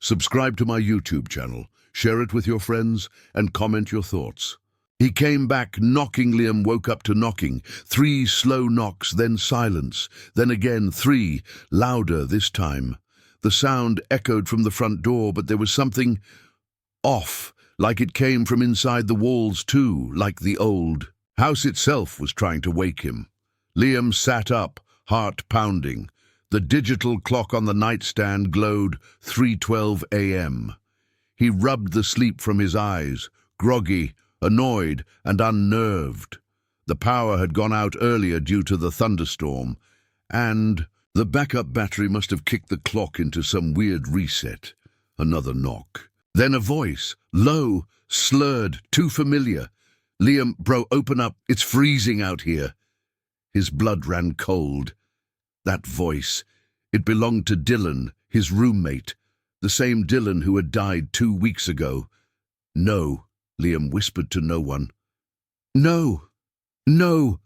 Subscribe to my YouTube channel, share it with your friends, and comment your thoughts. He came back knocking. Liam woke up to knocking. 3 slow knocks, then silence, then again 3, louder this time. The sound echoed from the front door, but there was something off, like it came from inside the walls too, like the old house itself was trying to wake him. Liam sat up, heart pounding. The digital clock on the nightstand glowed 3:12 a.m. He rubbed the sleep from his eyes, groggy, annoyed and unnerved. The power had gone out earlier due to the thunderstorm, and the backup battery must have kicked the clock into some weird reset. Another knock. Then a voice, low, slurred, too familiar. Liam, bro, open up. It's freezing out here. His blood ran cold. That voice, it belonged to Dylan, his roommate, the same Dylan who had died 2 weeks ago. No, Liam whispered to no one. No, no.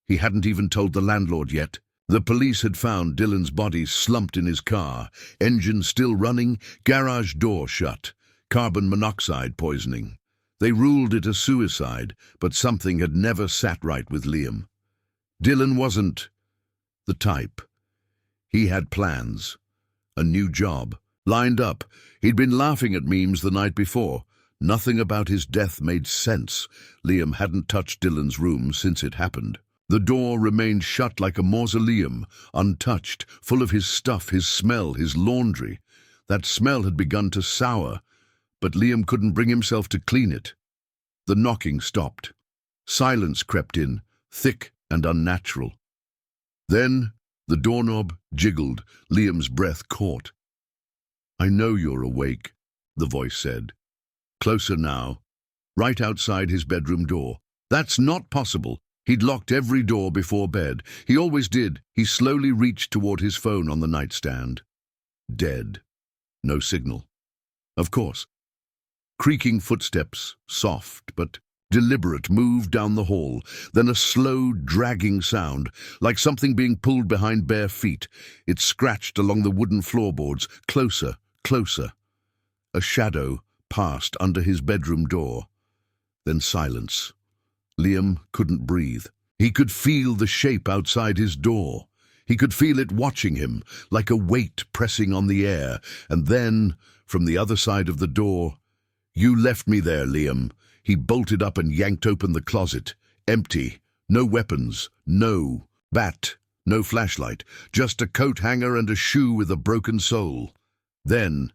He hadn't even told the landlord yet. The police had found Dylan's body slumped in his car, engine still running, garage door shut, carbon monoxide poisoning. They ruled it a suicide, but something had never sat right with Liam. Dylan wasn't the type. He had plans, a new job, lined up. He'd been laughing at memes the night before. Nothing about his death made sense. Liam hadn't touched Dylan's room since it happened. The door remained shut like a mausoleum, untouched, full of his stuff, his smell, his laundry. That smell had begun to sour, but Liam couldn't bring himself to clean it. The knocking stopped. Silence crept in, thick and unnatural. Then the doorknob jiggled. Liam's breath caught. "I know you're awake," the voice said. Closer now, right outside his bedroom door. That's not possible. He'd locked every door before bed. He always did. He slowly reached toward his phone on the nightstand. Dead. No signal. Of course. Creaking footsteps, soft but deliberate, moved down the hall. Then a slow, dragging sound, like something being pulled behind bare feet. It scratched along the wooden floorboards, closer, closer. A shadow passed under his bedroom door. Then silence. Liam couldn't breathe. He could feel the shape outside his door. He could feel it watching him, like a weight pressing on the air. And then, from the other side of the door, "You left me there, Liam." He bolted up and yanked open the closet. Empty. No weapons. No bat. No flashlight. Just a coat hanger and a shoe with a broken sole. Then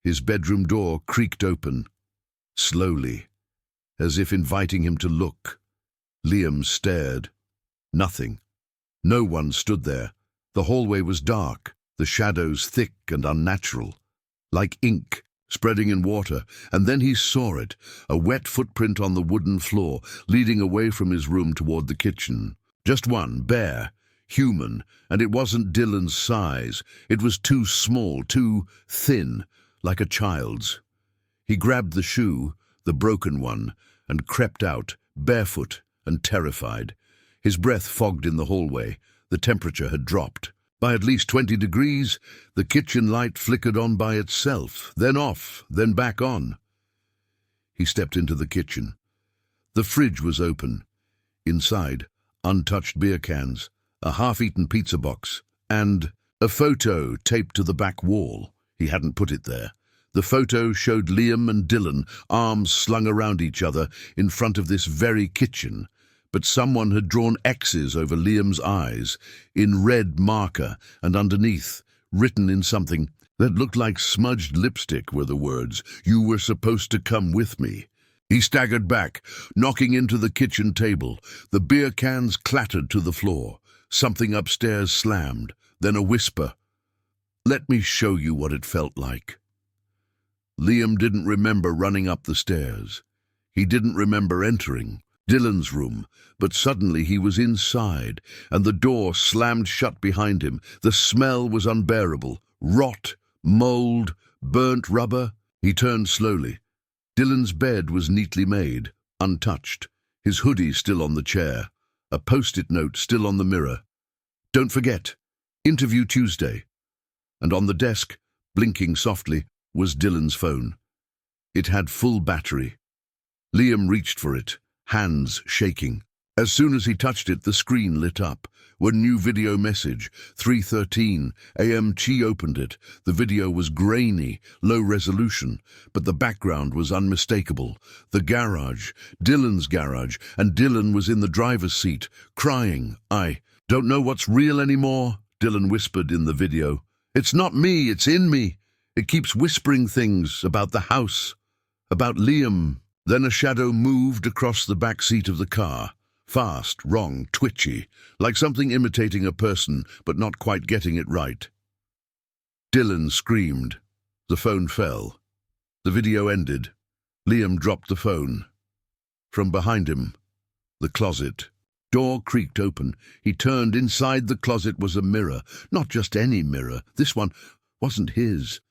his bedroom door creaked open. Slowly, as if inviting him to look. Liam stared. Nothing. No one stood there. The hallway was dark, the shadows thick and unnatural, like ink spreading in water. And then he saw it, a wet footprint on the wooden floor, leading away from his room toward the kitchen. Just one, bare, human, and it wasn't Dylan's size. It was too small, too thin, like a child's. He grabbed the shoe, the broken one, and crept out, barefoot and terrified. His breath fogged in the hallway. The temperature had dropped. By at least 20 degrees, the kitchen light flickered on by itself, then off, then back on. He stepped into the kitchen. The fridge was open. Inside, untouched beer cans, a half-eaten pizza box, and a photo taped to the back wall. He hadn't put it there. The photo showed Liam and Dylan, arms slung around each other, in front of this very kitchen. But someone had drawn X's over Liam's eyes, in red marker, and underneath, written in something that looked like smudged lipstick, were the words, "You were supposed to come with me." He staggered back, knocking into the kitchen table. The beer cans clattered to the floor. Something upstairs slammed, then a whisper. "Let me show you what it felt like." Liam didn't remember running up the stairs. He didn't remember entering Dylan's room, but suddenly he was inside, and the door slammed shut behind him. The smell was unbearable. Rot, mold, burnt rubber. He turned slowly. Dylan's bed was neatly made, untouched, his hoodie still on the chair, a post-it note still on the mirror. "Don't forget, interview Tuesday." And on the desk, blinking softly, was Dylan's phone. It had full battery. Liam reached for it, hands shaking. As soon as he touched it, the screen lit up. One new video message, 3:13 a.m. She opened it. The video was grainy, low resolution, but the background was unmistakable. The garage, Dylan's garage, and Dylan was in the driver's seat, crying. "I don't know what's real anymore," Dylan whispered in the video. "It's not me, it's in me. It keeps whispering things about the house, about Liam." Then a shadow moved across the back seat of the car. Fast, wrong, twitchy, like something imitating a person, but not quite getting it right. Dylan screamed. The phone fell. The video ended. Liam dropped the phone. From behind him, the closet. Door creaked open. He turned. Inside the closet was a mirror. Not just any mirror. This one wasn't his.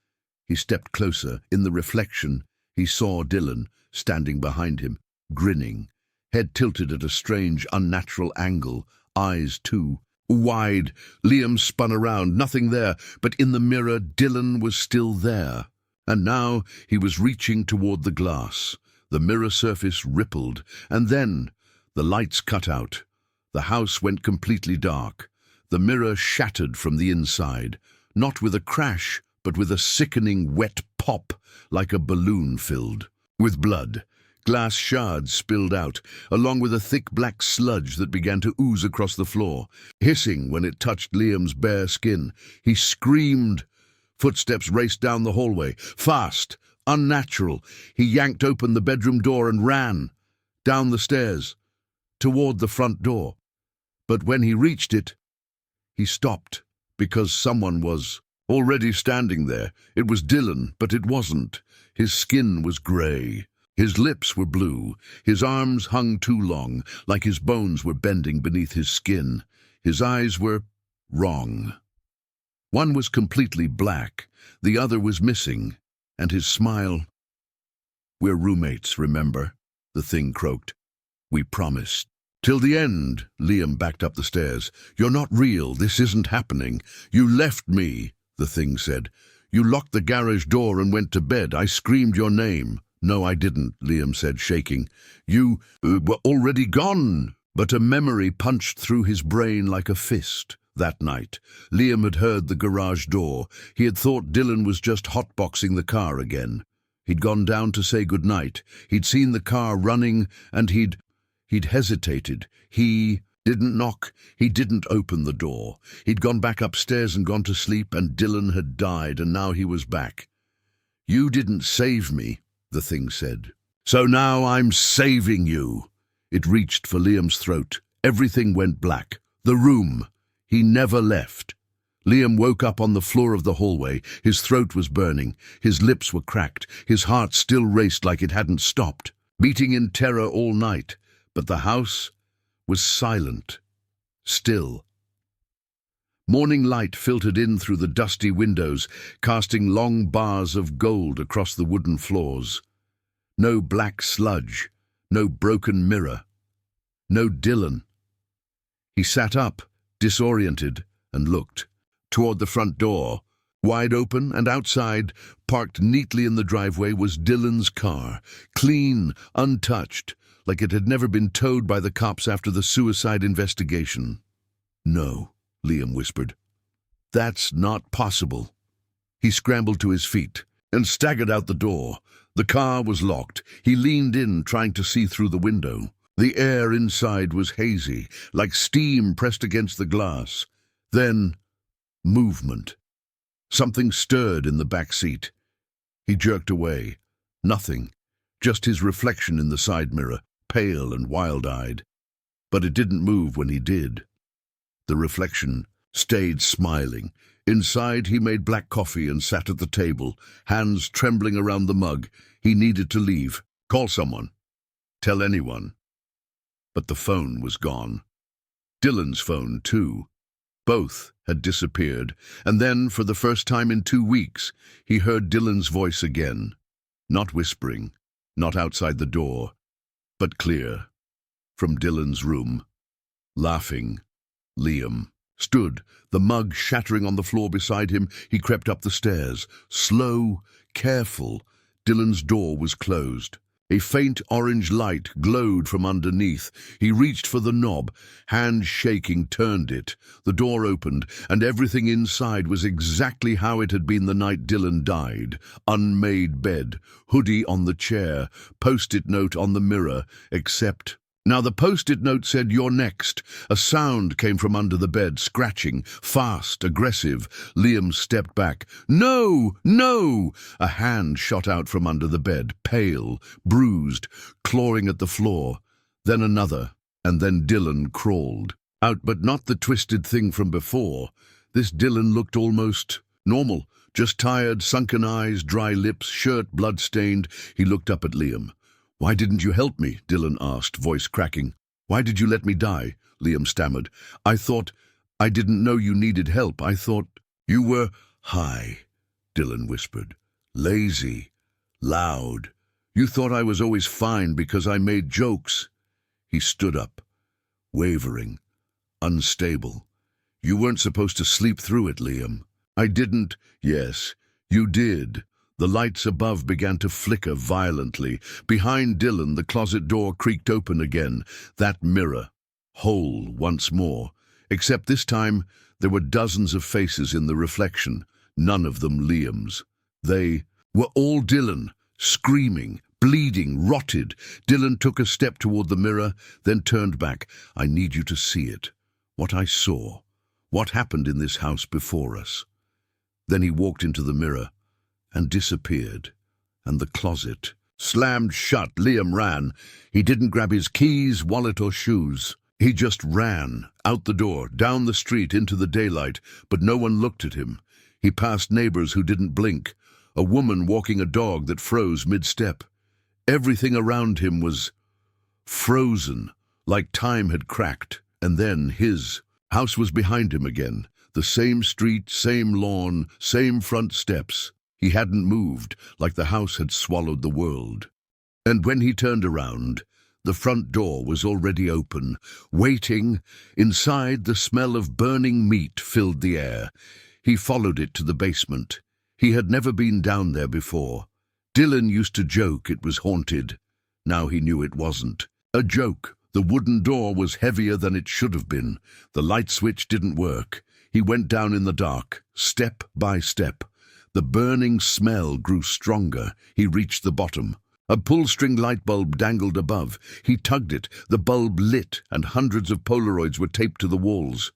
He stepped closer. In the reflection, he saw Dylan standing behind him, grinning. Head tilted at a strange, unnatural angle, eyes too wide. Liam spun around, nothing there, but in the mirror Dylan was still there. And now he was reaching toward the glass. The mirror surface rippled, and then the lights cut out. The house went completely dark. The mirror shattered from the inside, not with a crash, but with a sickening wet pop, like a balloon filled with blood. Glass shards spilled out, along with a thick black sludge that began to ooze across the floor, hissing when it touched Liam's bare skin. He screamed. Footsteps raced down the hallway, fast, unnatural. He yanked open the bedroom door and ran, down the stairs, toward the front door. But when he reached it, he stopped, because someone was already standing there. It was Dylan, but it wasn't. His skin was grey. His lips were blue. His arms hung too long, like his bones were bending beneath his skin. His eyes were wrong. One was completely black, the other was missing, and his smile— "We're roommates, remember?" the thing croaked. "We promised." "Till the end," Liam backed up the stairs. "You're not real, this isn't happening. You left me," the thing said. "You locked the garage door and went to bed. I screamed your name." "No, I didn't," Liam said, shaking. You were already gone." But a memory punched through his brain like a fist. That night, Liam had heard the garage door. He had thought Dylan was just hotboxing the car again. He'd gone down to say goodnight. He'd seen the car running, and he'd hesitated. He didn't knock. He didn't open the door. He'd gone back upstairs and gone to sleep, and Dylan had died, and now he was back. "You didn't save me," the thing said. "So now I'm saving you." It reached for Liam's throat. Everything went black. The room. He never left. Liam woke up on the floor of the hallway. His throat was burning. His lips were cracked. His heart still raced like it hadn't stopped, beating in terror all night. But the house was silent. Still. Morning light filtered in through the dusty windows, casting long bars of gold across the wooden floors. No black sludge, no broken mirror, no Dylan. He sat up, disoriented, and looked toward the front door. Wide open, and outside, parked neatly in the driveway, was Dylan's car, clean, untouched, like it had never been towed by the cops after the suicide investigation. "No," Liam whispered. "That's not possible." He scrambled to his feet and staggered out the door. The car was locked. He leaned in, trying to see through the window. The air inside was hazy, like steam pressed against the glass. Then, movement. Something stirred in the back seat. He jerked away. Nothing, just his reflection in the side mirror, pale and wild-eyed. But it didn't move when he did. The reflection stayed smiling. Inside, he made black coffee and sat at the table, hands trembling around the mug. He needed to leave, call someone, tell anyone. But the phone was gone. Dylan's phone, too. Both had disappeared, and then, for the first time in 2 weeks, he heard Dylan's voice again. Not whispering, not outside the door, but clear, from Dylan's room, laughing. "Liam," stood, the mug shattering on the floor beside him. He crept up the stairs. Slow, careful. Dylan's door was closed. A faint orange light glowed from underneath. He reached for the knob. Hand shaking, turned it. The door opened, and everything inside was exactly how it had been the night Dylan died. Unmade bed, hoodie on the chair, post-it note on the mirror, except... Now the post-it note said, "You're next." A sound came from under the bed, scratching, fast, aggressive. Liam stepped back. "No! No!" A hand shot out from under the bed, pale, bruised, clawing at the floor. Then another, and then Dylan crawled. Out, but not the twisted thing from before. This Dylan looked almost normal, just tired, sunken eyes, dry lips, shirt blood-stained. He looked up at Liam. "Why didn't you help me?" Dylan asked, voice cracking. "Why did you let me die?" Liam stammered. I didn't know you needed help. I thought you were high," Dylan whispered. "Lazy, loud. You thought I was always fine because I made jokes." He stood up, wavering, unstable. "You weren't supposed to sleep through it, Liam." "I didn't." "Yes, you did." The lights above began to flicker violently. Behind Dylan, the closet door creaked open again. That mirror, whole once more. Except this time, there were dozens of faces in the reflection, none of them Liam's. They were all Dylan, screaming, bleeding, rotted. Dylan took a step toward the mirror, then turned back. "I need you to see it. What I saw. What happened in this house before us." Then he walked into the mirror and disappeared, and the closet slammed shut. Liam ran. He didn't grab his keys, wallet, or shoes. He just ran, out the door, down the street, into the daylight, but no one looked at him. He passed neighbors who didn't blink, a woman walking a dog that froze mid-step. Everything around him was frozen, like time had cracked, and then his house was behind him again. The same street, same lawn, same front steps. He hadn't moved, like the house had swallowed the world. And when he turned around, the front door was already open, waiting. Inside, the smell of burning meat filled the air. He followed it to the basement. He had never been down there before. Dylan used to joke it was haunted. Now he knew it wasn't. A joke. The wooden door was heavier than it should have been. The light switch didn't work. He went down in the dark, step by step. The burning smell grew stronger. He reached the bottom. A pull-string light bulb dangled above. He tugged it. The bulb lit, and hundreds of Polaroids were taped to the walls.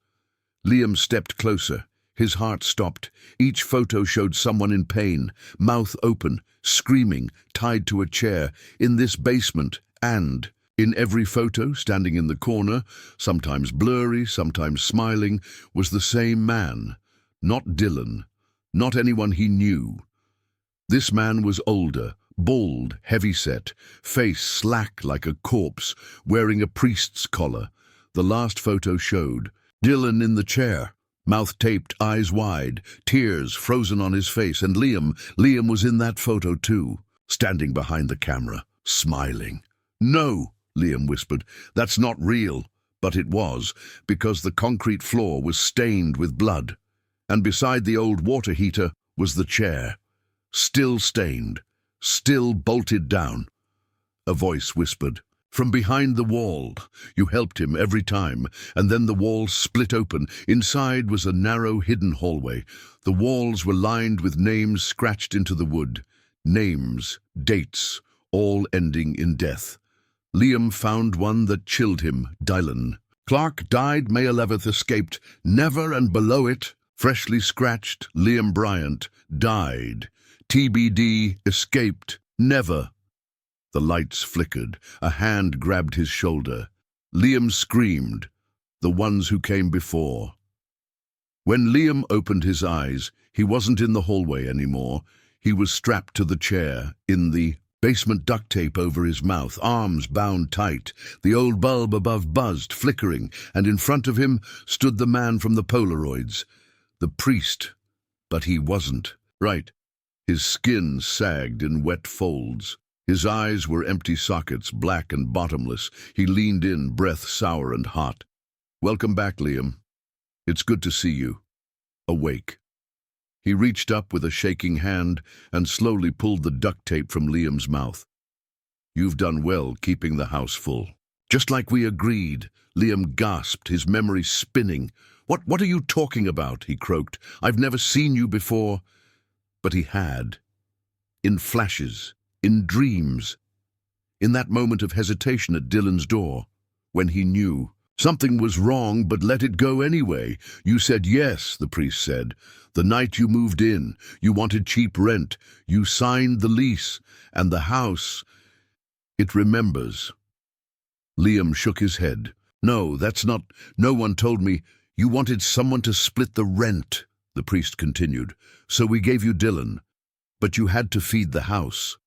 Liam stepped closer. His heart stopped. Each photo showed someone in pain, mouth open, screaming, tied to a chair, in this basement, and in every photo, standing in the corner, sometimes blurry, sometimes smiling, was the same man. Not Dylan. Not anyone he knew. This man was older, bald, heavy-set, face slack like a corpse, wearing a priest's collar. The last photo showed Dylan in the chair, mouth taped, eyes wide, tears frozen on his face, and Liam was in that photo too, standing behind the camera, smiling. "No," Liam whispered, "that's not real." But it was, because the concrete floor was stained with blood. And beside the old water heater was the chair, still stained, still bolted down. A voice whispered, "From behind the wall." You helped him every time, and then the wall split open. Inside was a narrow, hidden hallway. The walls were lined with names scratched into the wood. Names, dates, all ending in death. Liam found one that chilled him, Dylan. Clark died May 11th, escaped, never, and below it, freshly scratched, Liam Bryant, died. TBD, escaped, never. The lights flickered. A hand grabbed his shoulder. Liam screamed, "The ones who came before." When Liam opened his eyes, he wasn't in the hallway anymore. He was strapped to the chair, in the basement, duct tape over his mouth, arms bound tight. The old bulb above buzzed, flickering, and in front of him stood the man from the Polaroids. The priest, but he wasn't. Right. His skin sagged in wet folds. His eyes were empty sockets, black and bottomless. He leaned in, breath sour and hot. "Welcome back, Liam." It's good to see you. Awake. He reached up with a shaking hand and slowly pulled the duct tape from Liam's mouth. You've done well keeping the house full. Just like we agreed, Liam gasped, his memory spinning. What are you talking about? He croaked. I've never seen you before. But he had. In flashes, in dreams. In that moment of hesitation at Dylan's door, when he knew. Something was wrong, but let it go anyway. You said yes, the priest said. The night you moved in, you wanted cheap rent. You signed the lease, and the house, it remembers. Liam shook his head. No, that's not. No one told me. You wanted someone to split the rent, the priest continued. So we gave you Dylan. But you had to feed the house.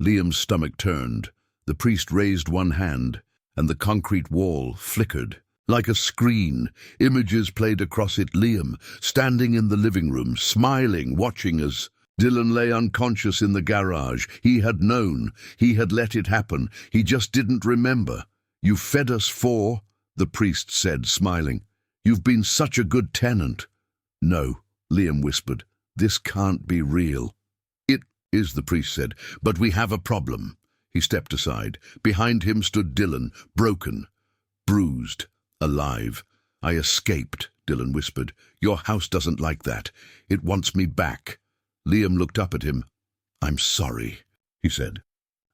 Liam's stomach turned. The priest raised one hand, and the concrete wall flickered. Like a screen, images played across it. Liam, standing in the living room, smiling, watching as Dylan lay unconscious in the garage. He had known. He had let it happen. He just didn't remember. You fed us the priest said, smiling. You've been such a good tenant. No, Liam whispered. This can't be real. It is, the priest said, but we have a problem. He stepped aside. Behind him stood Dylan, broken, bruised, alive. I escaped, Dylan whispered. Your house doesn't like that. It wants me back. Liam looked up at him. I'm sorry, he said.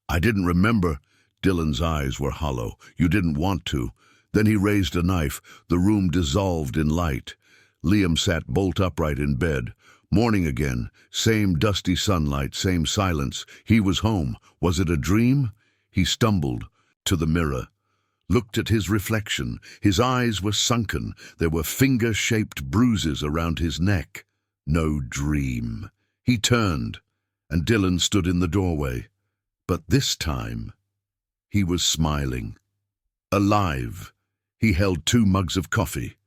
I didn't remember. Dylan's eyes were hollow. You didn't want to. Then he raised a knife. The room dissolved in light. Liam sat bolt upright in bed. Morning again, same dusty sunlight, same silence. He was home. Was it a dream? He stumbled to the mirror, looked at his reflection. His eyes were sunken. There were finger-shaped bruises around his neck. No dream. He turned, and Dylan stood in the doorway. But this time, he was smiling. Alive. He held 2 mugs of coffee.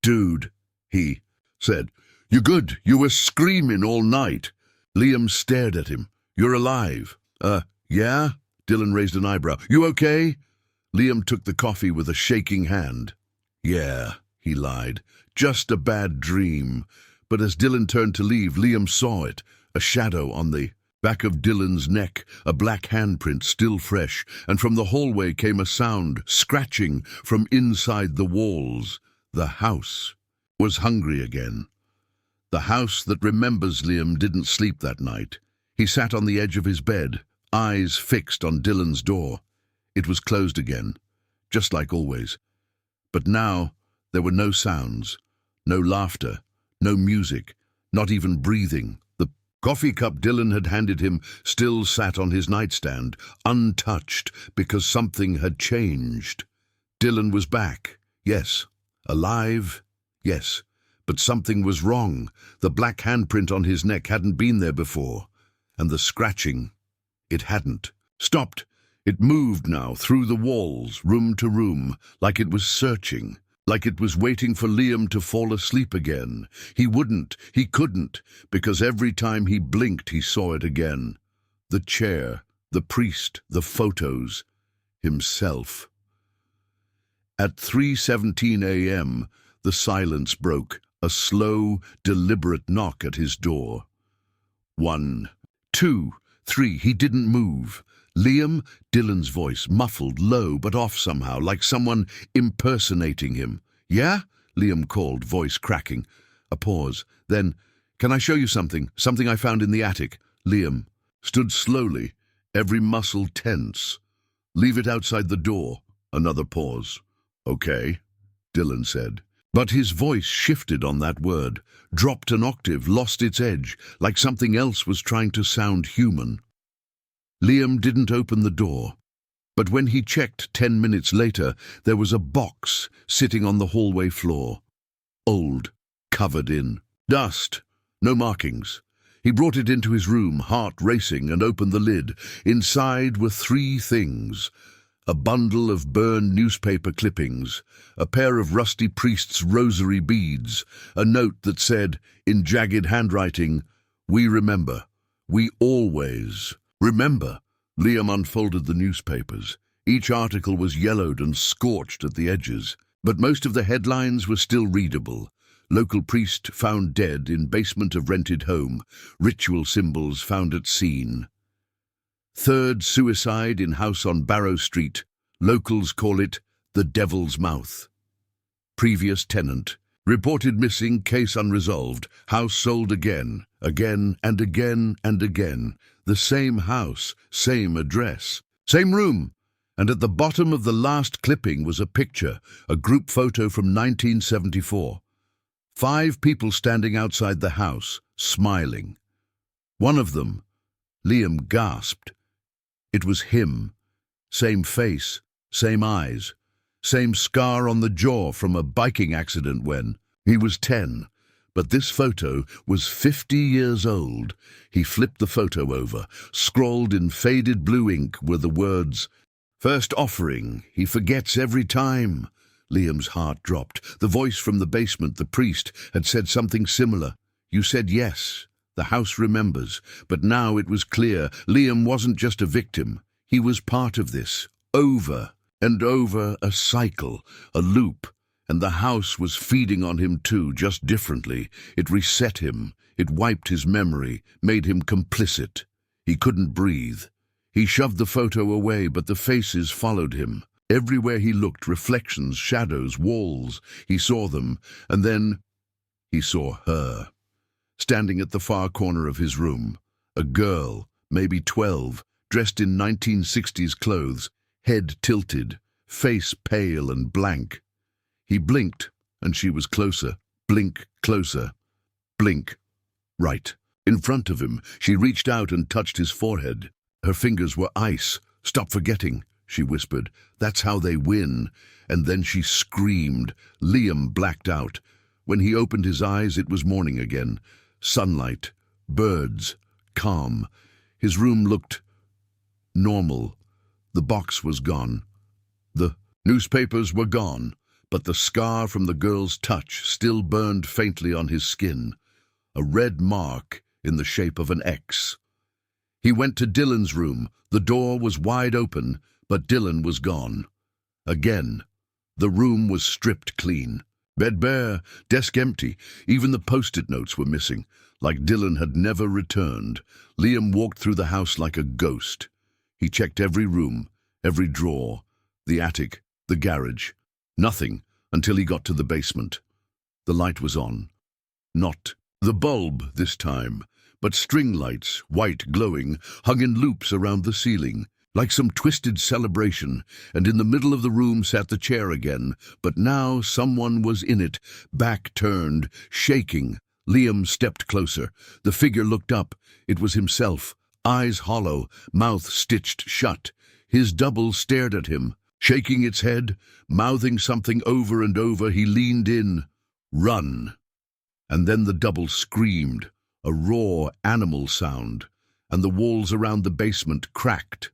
Dude, he said. You good? You were screaming all night. Liam stared at him. You're alive. Yeah? Dylan raised an eyebrow. You okay? Liam took the coffee with a shaking hand. Yeah, he lied. Just a bad dream. But as Dylan turned to leave, Liam saw it. A shadow on the back of Dylan's neck, a black handprint still fresh, and from the hallway came a sound, scratching from inside the walls. The house was hungry again. The house that remembers Liam didn't sleep that night. He sat on the edge of his bed, eyes fixed on Dylan's door. It was closed again, just like always. But now there were no sounds, no laughter, no music, not even breathing. The coffee cup Dylan had handed him still sat on his nightstand, untouched, because something had changed. Dylan was back, yes. Alive, yes. But something was wrong. The black handprint on his neck hadn't been there before. And the scratching, it hadn't. Stopped. It moved now, through the walls, room to room, like it was searching, like it was waiting for Liam to fall asleep again. He wouldn't, he couldn't, because every time he blinked he saw it again. The chair, the priest, the photos, himself. At 3:17 a.m., the silence broke. A slow, deliberate knock at his door. 1, 2, 3. He didn't move. Liam, Dylan's voice, muffled, low, but off somehow, like someone impersonating him. Yeah? Liam called, voice cracking. A pause. Then, can I show you something? Something I found in the attic. Liam stood slowly, every muscle tense. Leave it outside the door. Another pause. Okay, Dylan said. But his voice shifted on that word, dropped an octave, lost its edge, like something else was trying to sound human. Liam didn't open the door, but when he checked 10 minutes later, there was a box sitting on the hallway floor. Old, covered in dust, no markings. He brought it into his room, heart racing, and opened the lid. Inside were 3 things. A bundle of burned newspaper clippings, a pair of rusty priest's rosary beads, a note that said, in jagged handwriting, "We remember. We always remember." Liam unfolded the newspapers. Each article was yellowed and scorched at the edges, but most of the headlines were still readable. Local priest found dead in basement of rented home. Ritual symbols found at scene. Third suicide in house on Barrow Street. Locals call it the Devil's Mouth. Previous tenant. Reported missing, case unresolved. House sold again and again and again. The same house, same address, same room. And at the bottom of the last clipping was a picture, a group photo from 1974. 5 people standing outside the house, smiling. One of them, Liam gasped. It was him. Same face, same eyes, same scar on the jaw from a biking accident when he was 10. But this photo was 50 years old. He flipped the photo over. Scrawled in faded blue ink were the words, "First offering, he forgets every time." Liam's heart dropped. The voice from the basement, the priest, had said something similar. "You said yes. The house remembers." But now it was clear. Liam wasn't just a victim. He was part of this. Over and over, a cycle, a loop. And the house was feeding on him too, just differently. It reset him. It wiped his memory, made him complicit. He couldn't breathe. He shoved the photo away, but the faces followed him. Everywhere he looked, reflections, shadows, walls. He saw them, and then he saw her. Standing at the far corner of his room. A girl, maybe 12, dressed in 1960s clothes, head tilted, face pale and blank. He blinked, and she was closer. Blink, closer. Blink. Right. In front of him, she reached out and touched his forehead. Her fingers were ice. "Stop forgetting," she whispered. "That's how they win." And then she screamed. Liam blacked out. When he opened his eyes, it was morning again. Sunlight, birds, calm. His room looked normal. The box was gone. The newspapers were gone. But the scar from the girl's touch still burned faintly on his skin, a red mark in the shape of an X. He went to Dylan's room. The door was wide open, but Dylan was gone. Again, the room was stripped clean. Bed bare, desk empty. Even the post-it notes were missing, like Dylan had never returned. Liam walked through the house like a ghost. He checked every room, every drawer, the attic, the garage. Nothing until he got to the basement. The light was on. Not the bulb this time, but string lights, white glowing, hung in loops around the ceiling, like some twisted celebration, and in the middle of the room sat the chair again, but now someone was in it, back turned, shaking. Liam stepped closer. The figure looked up. It was himself, eyes hollow, mouth stitched shut. His double stared at him. Shaking its head, mouthing something over and over, he leaned in. "Run!" And then the double screamed, a raw animal sound, and the walls around the basement cracked.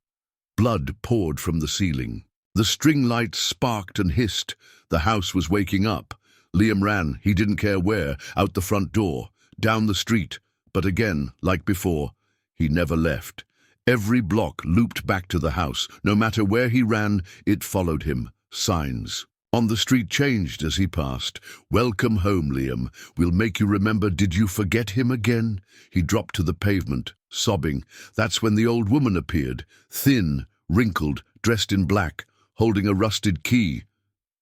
Blood poured from the ceiling. The string lights sparked and hissed. The house was waking up. Liam ran, he didn't care where, out the front door, down the street, but again, like before, he never left. Every block looped back to the house. No matter where he ran, it followed him. Signs. On the street changed as he passed. "Welcome home, Liam. We'll make you remember. Did you forget him again?" He dropped to the pavement, sobbing. That's when the old woman appeared, thin, wrinkled, dressed in black, holding a rusted key.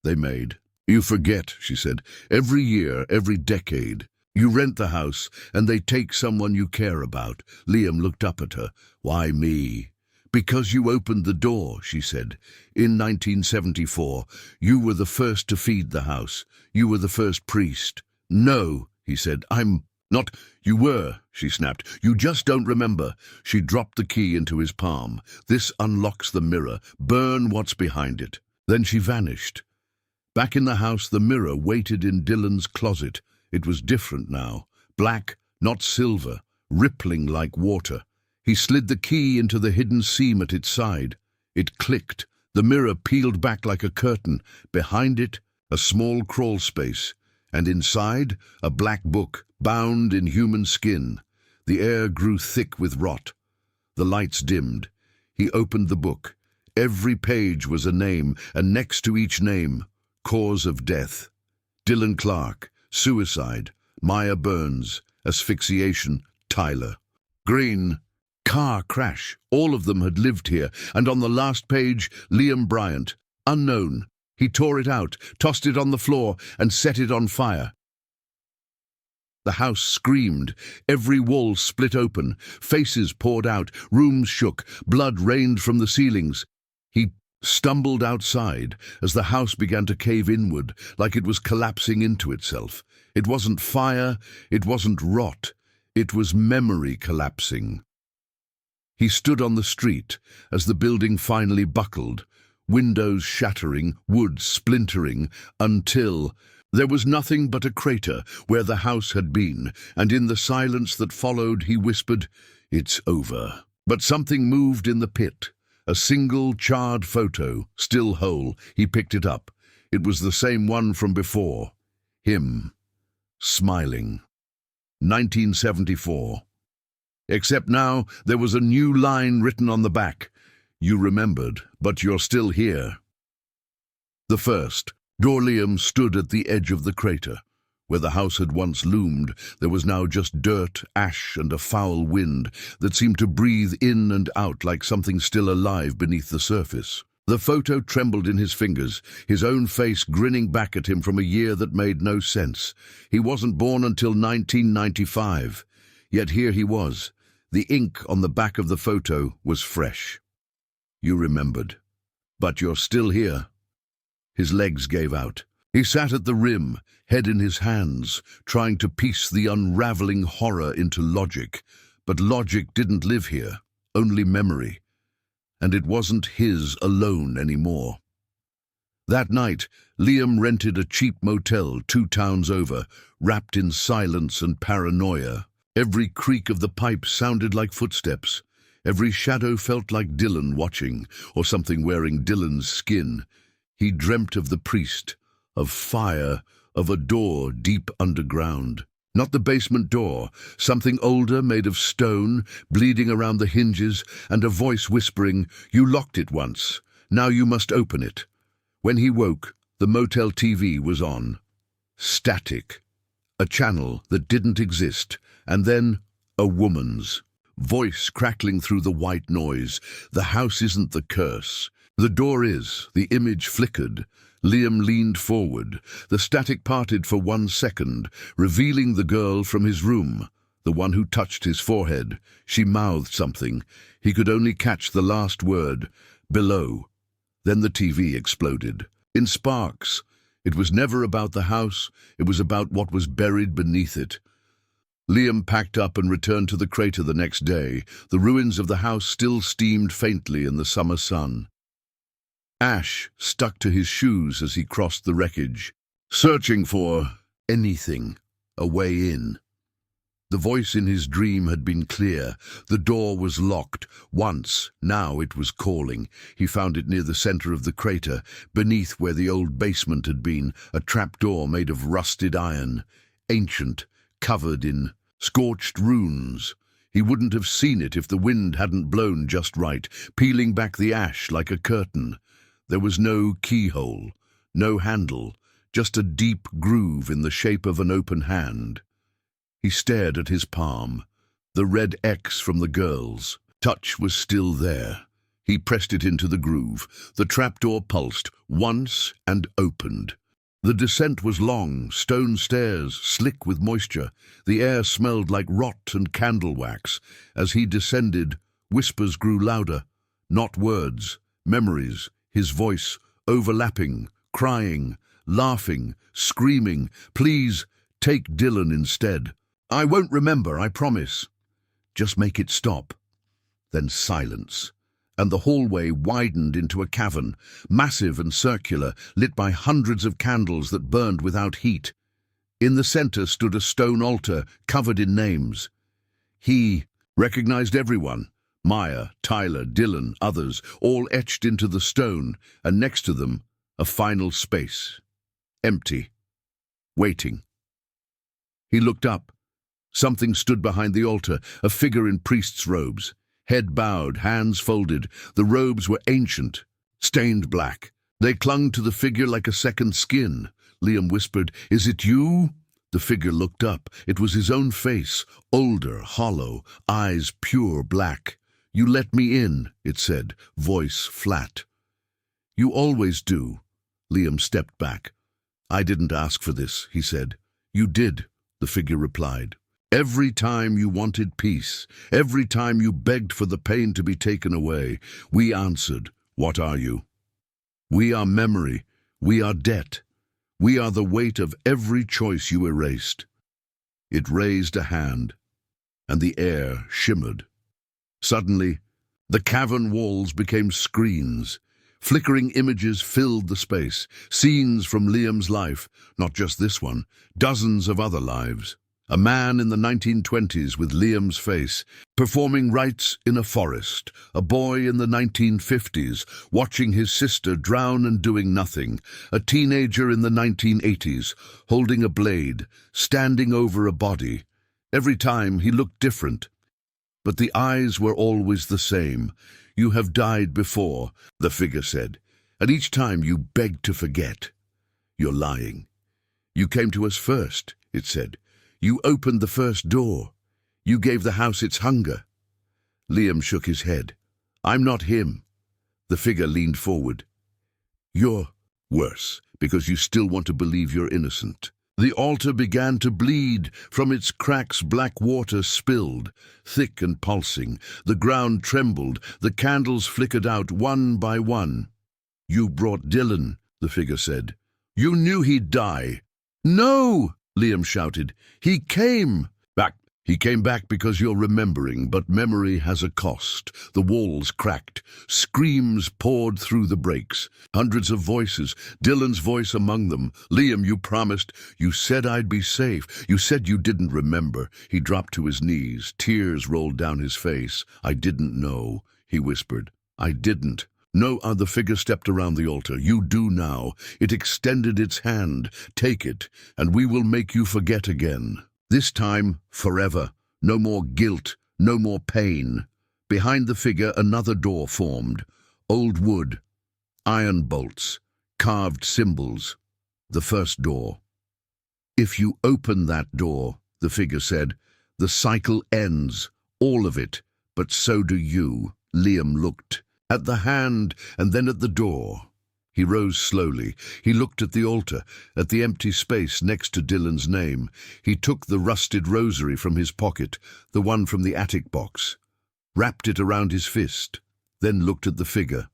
They made. "You forget," she said. "Every year, every decade. You rent the house, and they take someone you care about." Liam looked up at her. "Why me?" "Because you opened the door," she said. "In 1974, you were the first to feed the house. You were the first priest." "No," he said. "I'm not." "You were," she snapped. "You just don't remember." She dropped the key into his palm. "This unlocks the mirror. Burn what's behind it." Then she vanished. Back in the house, the mirror waited in Dylan's closet. It was different now. Black, not silver, rippling like water. He slid the key into the hidden seam at its side. It clicked. The mirror peeled back like a curtain. Behind it, a small crawl space. And inside, a black book, bound in human skin. The air grew thick with rot. The lights dimmed. He opened the book. Every page was a name, and next to each name, cause of death. Dylan Clark, suicide, Maya Burns, asphyxiation, Tyler. Green, car crash. All of them had lived here, and on the last page, Liam Bryant, unknown. He tore it out, tossed it on the floor, and set it on fire. The house screamed. Every wall split open. Faces poured out. Rooms shook. Blood rained from the ceilings. He stumbled outside as the house began to cave inward, like it was collapsing into itself. It wasn't fire. It wasn't rot. It was memory collapsing. He stood on the street as the building finally buckled, windows shattering, wood splintering, until there was nothing but a crater where the house had been, and in the silence that followed he whispered, "It's over." But something moved in the pit. A single charred photo, still whole. He picked it up. It was the same one from before. Him, smiling. 1974. Except now there was a new line written on the back. "You remembered, but you're still here." The first. Liam stood at the edge of the crater. Where the house had once loomed, there was now just dirt, ash, and a foul wind that seemed to breathe in and out like something still alive beneath the surface. The photo trembled in his fingers, his own face grinning back at him from a year that made no sense. He wasn't born until 1995. Yet here he was. The ink on the back of the photo was fresh. "You remembered, but you're still here." His legs gave out. He sat at the rim, head in his hands, trying to piece the unraveling horror into logic. But logic didn't live here, only memory. And it wasn't his alone anymore. That night, Liam rented a cheap motel 2 towns over, wrapped in silence and paranoia. Every creak of the pipe sounded like footsteps. Every shadow felt like Dylan watching, or something wearing Dylan's skin. He dreamt of the priest, of fire, of a door deep underground. Not the basement door, something older made of stone, bleeding around the hinges, and a voice whispering, "You locked it once. Now you must open it." When he woke, the motel TV was on. Static. A channel that didn't exist, and then a woman's voice crackling through the white noise. "The house isn't the curse. The door is." The image flickered. Liam leaned forward. The static parted for 1 second, revealing the girl from his room, the one who touched his forehead. She mouthed something. He could only catch the last word, "below." Then the TV exploded. In sparks. It was never about the house. It was about what was buried beneath it. Liam packed up and returned to the crater the next day. The ruins of the house still steamed faintly in the summer sun. Ash stuck to his shoes as he crossed the wreckage, searching for anything, a way in. The voice in his dream had been clear. The door was locked once, now it was calling. He found it near the center of the crater, beneath where the old basement had been, a trapdoor made of rusted iron, ancient, covered in scorched runes. He wouldn't have seen it if the wind hadn't blown just right, peeling back the ash like a curtain. There was no keyhole, no handle, just a deep groove in the shape of an open hand. He stared at his palm, the red X from the girl's. Touch was still there. He pressed it into the groove. The trapdoor pulsed once and opened. The descent was long, stone stairs, slick with moisture. The air smelled like rot and candle wax. As he descended, whispers grew louder. Not words, memories. His voice, overlapping, crying, laughing, screaming, "Please, take Dylan instead. I won't remember, I promise. Just make it stop." Then silence, and the hallway widened into a cavern, massive and circular, lit by hundreds of candles that burned without heat. In the center stood a stone altar covered in names. He recognized everyone. Maya, Tyler, Dylan, others, all etched into the stone, and next to them, a final space. Empty. Waiting. He looked up. Something stood behind the altar, a figure in priest's robes. Head bowed, hands folded. The robes were ancient, stained black. They clung to the figure like a second skin. Liam whispered, "Is it you?" The figure looked up. It was his own face, older, hollow, eyes pure black. "You let me in," it said, voice flat. "You always do." Liam stepped back. "I didn't ask for this," he said. "You did," the figure replied. "Every time you wanted peace, every time you begged for the pain to be taken away, we answered, 'What are you?' We are memory, we are debt. We are the weight of every choice you erased." It raised a hand, and the air shimmered. Suddenly, the cavern walls became screens. Flickering images filled the space, scenes from Liam's life, not just this one, dozens of other lives. A man in the 1920s with Liam's face, performing rites in a forest. A boy in the 1950s, watching his sister drown and doing nothing. A teenager in the 1980s, holding a blade, standing over a body. Every time he looked different. But the eyes were always the same. "You have died before," the figure said, "and each time you begged to forget. You're lying. You came to us first," it said. "You opened the first door. You gave the house its hunger." Liam shook his head. "I'm not him." The figure leaned forward. "You're worse, because you still want to believe you're innocent." The altar began to bleed. From its cracks black water spilled, thick and pulsing. The ground trembled. The candles flickered out one by one. "You brought Dylan," the figure said. "You knew he'd die." "No!" Liam shouted. "He came back. He came back because you're remembering, but memory has a cost." The walls cracked. Screams poured through the breaks. Hundreds of voices, Dylan's voice among them. "Liam, you promised. You said I'd be safe. You said you didn't remember." He dropped to his knees. Tears rolled down his face. "I didn't know," he whispered. "I didn't." No other figure stepped around the altar. "You do now." It extended its hand. "Take it, and we will make you forget again. This time, forever. No more guilt, no more pain." Behind the figure, another door formed. Old wood, iron bolts, carved symbols. The first door. "If you open that door," the figure said, "the cycle ends. All of it. But so do you." Liam looked. At the hand, and then at the door. He rose slowly. He looked at the altar, at the empty space next to Dylan's name. He took the rusted rosary from his pocket, the one from the attic box, wrapped it around his fist, then looked at the figure.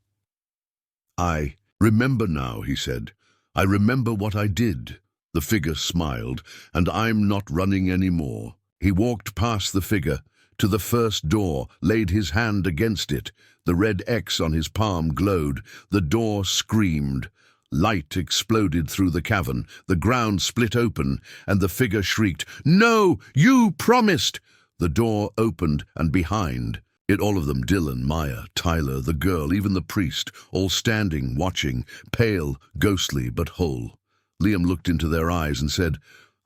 "I remember now," he said. "I remember what I did." The figure smiled. "And I'm not running anymore." He walked past the figure, to the first door, laid his hand against it. The red X on his palm glowed. The door screamed. Light exploded through the cavern. The ground split open, and the figure shrieked, "No! You promised!" The door opened, and behind it, all of them, Dylan, Maya, Tyler, the girl, even the priest, all standing, watching, pale, ghostly, but whole. Liam looked into their eyes and said,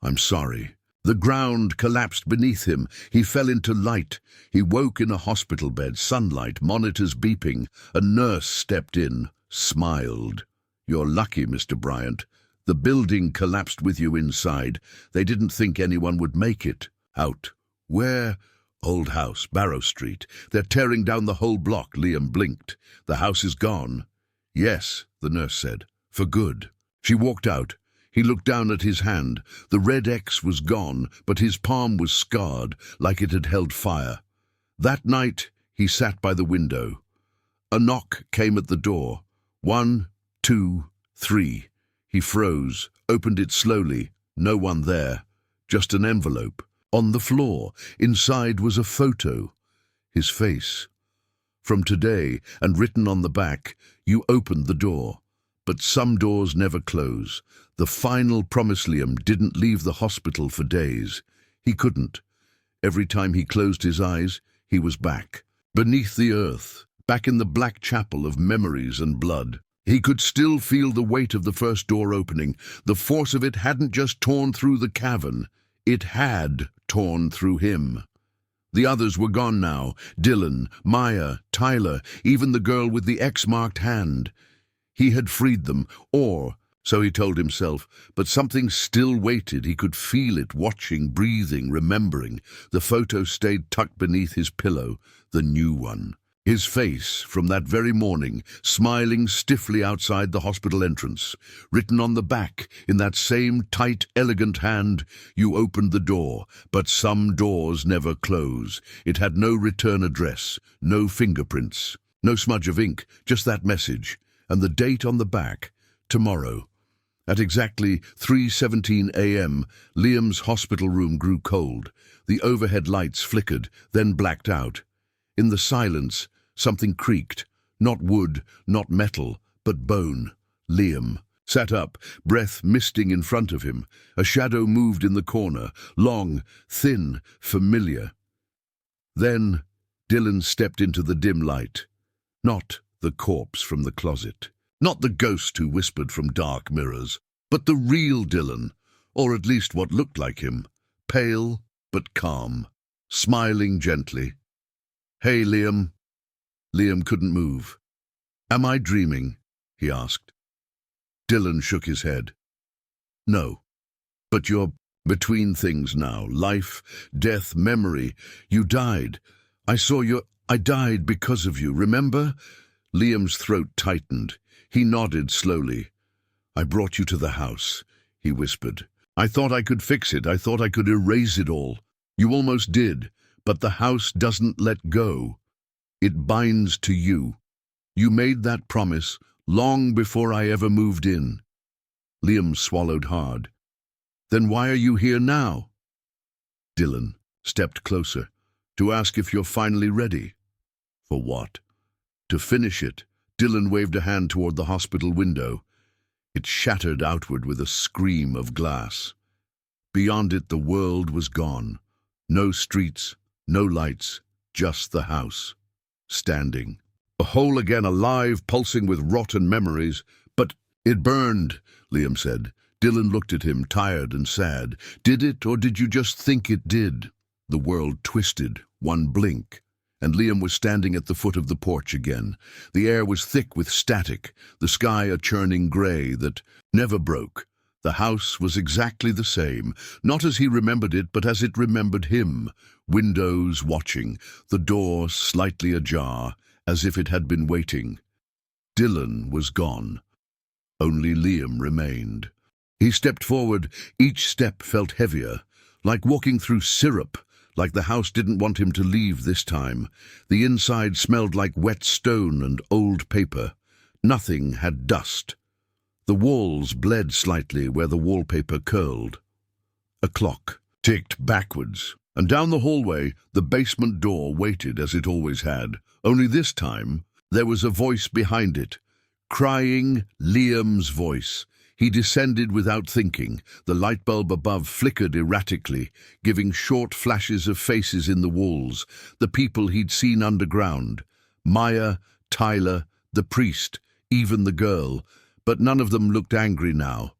"I'm sorry." The ground collapsed beneath him. He fell into light. He woke in a hospital bed, sunlight, monitors beeping. A nurse stepped in, smiled. "You're lucky, Mr. Bryant. The building collapsed with you inside. They didn't think anyone would make it out." "Where?" "Old house, Barrow Street. They're tearing down the whole block." Liam blinked. "The house is gone." "Yes," the nurse said, "for good." She walked out. He looked down at his hand. The red X was gone, but his palm was scarred, like it had held fire. That night, he sat by the window. A knock came at the door. 1, 2, 3. He froze, opened it slowly. No one there. Just an envelope. On the floor, inside was a photo. His face. "From today," and written on the back, "You opened the door. But some doors never close." The final promise. Liam didn't leave the hospital for days. He couldn't. Every time he closed his eyes, he was back. Beneath the earth, back in the black chapel of memories and blood. He could still feel the weight of the first door opening. The force of it hadn't just torn through the cavern. It had torn through him. The others were gone now. Dylan, Maya, Tyler, even the girl with the X-marked hand. He had freed them, or So he told himself, but something still waited. He could feel it, watching, breathing, remembering. The photo stayed tucked beneath his pillow, the new one. His face, from that very morning, smiling stiffly outside the hospital entrance. Written on the back, in that same tight, elegant hand, "You opened the door, but some doors never close." It had no return address, no fingerprints, no smudge of ink, just that message. And the date on the back, tomorrow. At exactly 3:17 a.m., Liam's hospital room grew cold. The overhead lights flickered, then blacked out. In the silence, something creaked. Not wood, not metal, but bone. Liam sat up, breath misting in front of him. A shadow moved in the corner, long, thin, familiar. Then Dylan stepped into the dim light. Not the corpse from the closet. Not the ghost who whispered from dark mirrors, but the real Dylan, or at least what looked like him. Pale, but calm, smiling gently. "Hey, Liam." Liam couldn't move. "Am I dreaming?" he asked. Dylan shook his head. "No, but you're between things now. Life, death, memory. You died. I died because of you, remember?" Liam's throat tightened. He nodded slowly. "I brought you to the house," he whispered. "I thought I could fix it. I thought I could erase it all. You almost did, but the house doesn't let go. It binds to you. You made that promise long before I ever moved in." Liam swallowed hard. "Then why are you here now?" Dylan stepped closer. "To ask if you're finally ready." "For what?" "To finish it." Dylan waved a hand toward the hospital window. It shattered outward with a scream of glass. Beyond it, the world was gone. No streets, no lights, just the house. Standing. A hole again, alive, pulsing with rotten memories. "But it burned," Liam said. Dylan looked at him, tired and sad. "Did it, or did you just think it did?" The world twisted, one blink, and Liam was standing at the foot of the porch again. The air was thick with static, the sky a churning grey that never broke. The house was exactly the same, not as he remembered it, but as it remembered him. Windows watching, the door slightly ajar, as if it had been waiting. Dylan was gone. Only Liam remained. He stepped forward. Each step felt heavier, like walking through syrup, like the house didn't want him to leave this time. The inside smelled like wet stone and old paper. Nothing had dust. The walls bled slightly where the wallpaper curled. A clock ticked backwards, and down the hallway the basement door waited as it always had. Only this time there was a voice behind it, crying, Liam's voice. He descended without thinking. The light bulb above flickered erratically, giving short flashes of faces in the walls, the people he'd seen underground. Maya, Tyler, the priest, even the girl. But none of them looked angry now.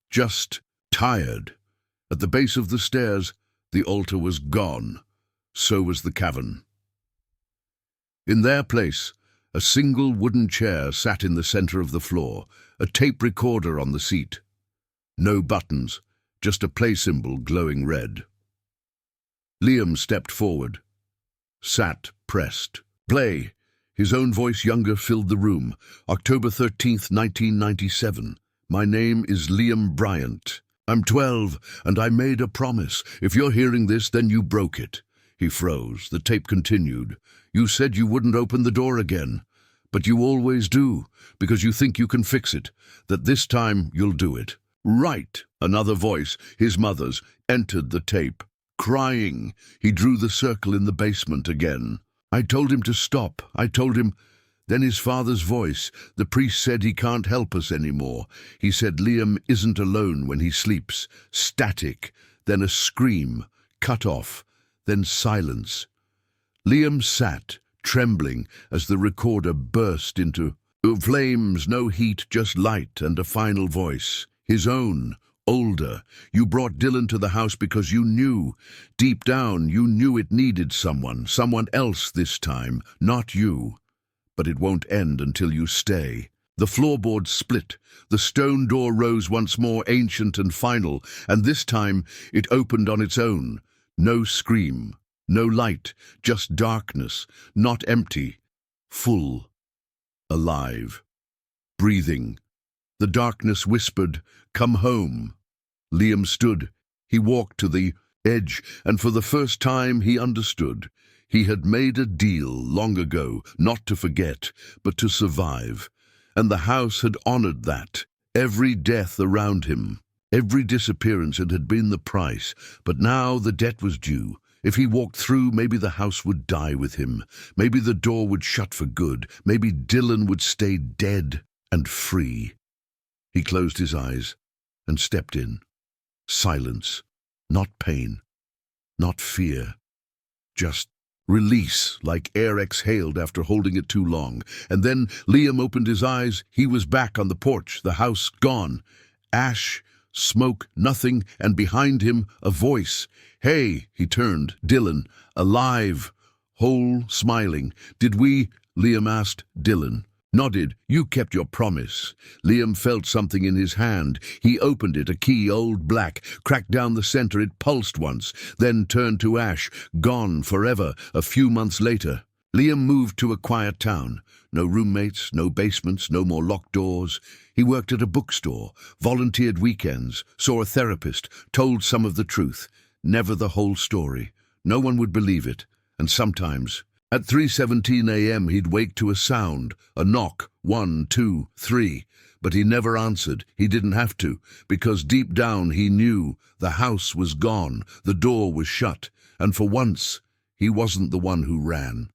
Just tired. At the base of the stairs, the altar was gone. So was the cavern. In their place, a single wooden chair sat in the center of the floor, a tape recorder on the seat. No buttons, just a play symbol glowing red. Liam stepped forward. Sat, pressed. Play. His own voice, younger, filled the room. October 13th, 1997. My name is Liam Bryant. I'm 12, and I made a promise. If you're hearing this, then you broke it. He froze. The tape continued. You said you wouldn't open the door again. But you always do, because you think you can fix it. That this time you'll do it. Right. Another voice, his mother's, entered the tape. Crying. He drew the circle in the basement again. I told him to stop. I told him. Then his father's voice. The priest said he can't help us anymore. He said Liam isn't alone when he sleeps. Static. Then a scream. Cut off. Then silence. Liam sat, trembling, as the recorder burst into flames, no heat, just light and a final voice. His own. Older. You brought Dylan to the house because you knew. Deep down, you knew it needed someone else this time, not you. But it won't end until you stay. The floorboards split. The stone door rose once more, ancient and final, and this time it opened on its own. No scream, no light, just darkness, not empty, full, alive, breathing. The darkness whispered, "Come home." Liam stood. He walked to the edge, and for the first time he understood. He had made a deal long ago, not to forget, but to survive. And the house had honored that. Every death around him, every disappearance, it had been the price. But now the debt was due. If he walked through, maybe the house would die with him. Maybe the door would shut for good. Maybe Dylan would stay dead and free. He closed his eyes and stepped in. Silence. Not pain. Not fear. Just release, like air exhaled after holding it too long. And then Liam opened his eyes. He was back on the porch, the house gone. Ash, smoke, nothing, and behind him a voice. "Hey," he turned. Dylan, alive, whole, smiling. "Did we?" Liam asked. Dylan nodded. "You kept your promise." Liam felt something in his hand. He opened it, a key, old black, cracked down the center. It pulsed once, then turned to ash, gone forever. A few months later, Liam moved to a quiet town. No roommates, no basements, no more locked doors. He worked at a bookstore, volunteered weekends, saw a therapist, told some of the truth. Never the whole story. No one would believe it. And sometimes, at 3:17 a.m. he'd wake to a sound, a knock, 1, 2, 3. But he never answered. He didn't have to, because deep down he knew the house was gone, the door was shut, and for once he wasn't the one who ran.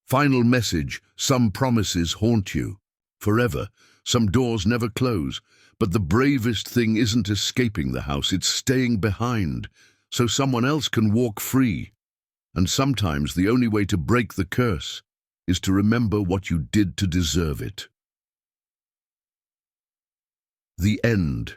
Final message: some promises haunt you forever. Some doors never close. But the bravest thing isn't escaping the house, it's staying behind, so someone else can walk free. And sometimes the only way to break the curse is to remember what you did to deserve it. The end.